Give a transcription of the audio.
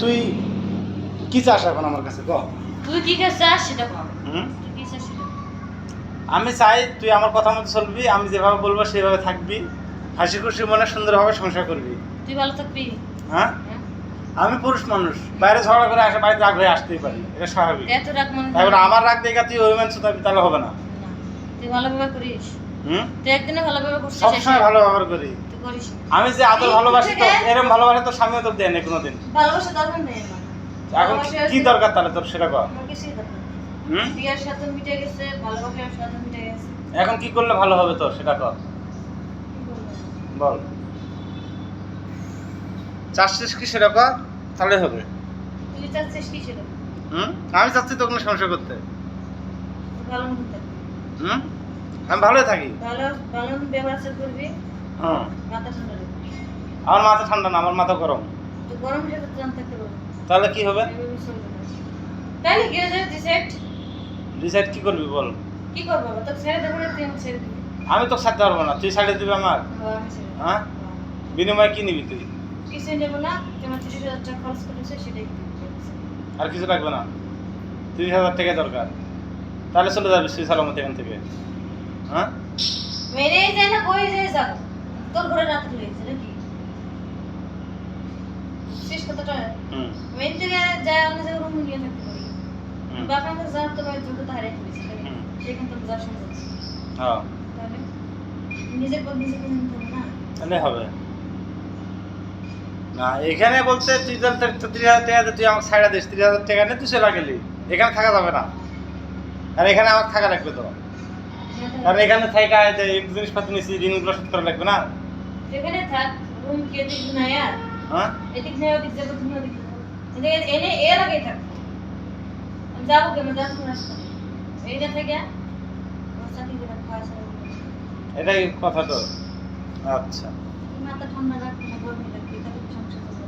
তুই কি চাস এখন আমার কাছে ক? তুই কি চাস সেটা কর। হুম? তুই কি চাস সেটা কর। আমি চাই তুই আমার কথা মতো চলবি, আমি যেভাবে বলবো সেভাবে থাকবি, হাসি খুশি মনে সুন্দরভাবে সংসার করবি। তুই ভালো থাকবি। হ্যাঁ, হ্যাঁ? আমি পুরুষ মানুষ, বাইরে ঝগড়া করে আসে বাড়িতে রাগ হয়ে আসতেই পারি, এটা স্বাভাবিক। এত রাগ মনে এবার আমার রাগ দেখে তুই ওই মানুষ তাহলে হবে না। না, তুই ভালো ব্যবহার করিস। হুম, তুই একদিনে ভালো ব্যবহার করছিস। সবসময় ভালো ব্যবহার করি। তুই করিস না। আমি যে আদর এই ভালোবাসি তো, থেকে- এরকম ভালোবাসা তো স্বামীও তোর দেয় না কোনোদিন। ভালোবাসা দরকার নেই আমার। এখন কি দরকার তাহলে তোর সেটা কর। আমার কিছুই দরকার নেই। হুম, বিয়ার সাথে মিটে গেছে, ভালোবাসার সাথে মিটে গেছে। এখন কি করলে ভালো হবে তোর সেটা কর, কি করবো? বল। চাচ্ছিস কি সেটা কর, তাহলে হবে। তুই চাচ্ছিস কি সেটা? হুম, আমি চাচ্ছি তোকে নিয়ে সংসার করতে। তুই ভালো মতো থাক। হুম, আমি ভালোই থাকি। ভালো ভালো ব্যবহার আচার করবি, হুম, মাথা ঠান্ডা রাখবি। আমার মাথা ঠান্ডা না, আমার মাথা গরম। তুই গরম হিসেবে জান থাকতে পারবি। তাহলে কি হবে? এভাবে চলবে না। তাহলে কি হয়েছে ডিসাইড? ডিসাইড কি করবি বল। কি করবো বাবা? তোকে ছেড়ে দেবো না তুই আমাকে ছেড়ে দিবি? আমি তো ছাড়তে পারবো না, তুই ছাড়িয়ে দিবি আমার। বাবা, আমি ছেড়ে দেবো। হ্যাঁ, বাবা, বিনিময়ে কি নিবি তুই? কিছুই নেবো না, তোমার 30,000 টাকা খরচ করেছে সেটাই দিবি। আর কিছু লাগবে না? 30,000 টাকা দরকার, তাহলে চলে যাবি তুই সালামত এখান থেকে। হ্যাঁ, মেরেই যায় না কই যায় যাবো? তোর ঘরে রাত লেগেছে নাকি? শেষ কথাটা হুম, মেন থেকে যায় অন্য জায়গায় রুম নিয়ে থাকতে পারি। হুম, বাবার কাছে যাওয়ার তো ভাই যোগ্যতা হারিয়ে ফেলেছি। হুম। সেখান থেকে যাওয়ার সম্ভব না। হ্যাঁ, তাহলে নিজের পর নিজেকে নিতে হবে না? তাহলে হবে না। এখানে বলতে তুই তো 30,000 টাকা দিয়ে তুই আমাকে ছাড়া দিস, 30,000 টাকা নিয়ে তুই চলে গেলি, এখানে থাকা যাবে না। আর এখানে আমাকে থাকা লাগবে তো, কারণ এখানে থাকা জিনিসপাতি নিচ্ছি, ঋণগুলো শোধ করা লাগবে না। যেখানে থাক, রুম কে দিক না আর হ্যাঁ, এদিক নেই ওদিক যাবো, তুমি ওদিক যাবো। এনে এর আগেই থাকবো। আমি যাবো কেন? যাবো কোন রাস্তা? এইটা থেকে ওর সাথে করে পয়সা এটাই কথা তো। আচ্ছা, মাথা ঠান্ডা রাখবি না, গরমে রাখবি, তাহলে সংসার হবে।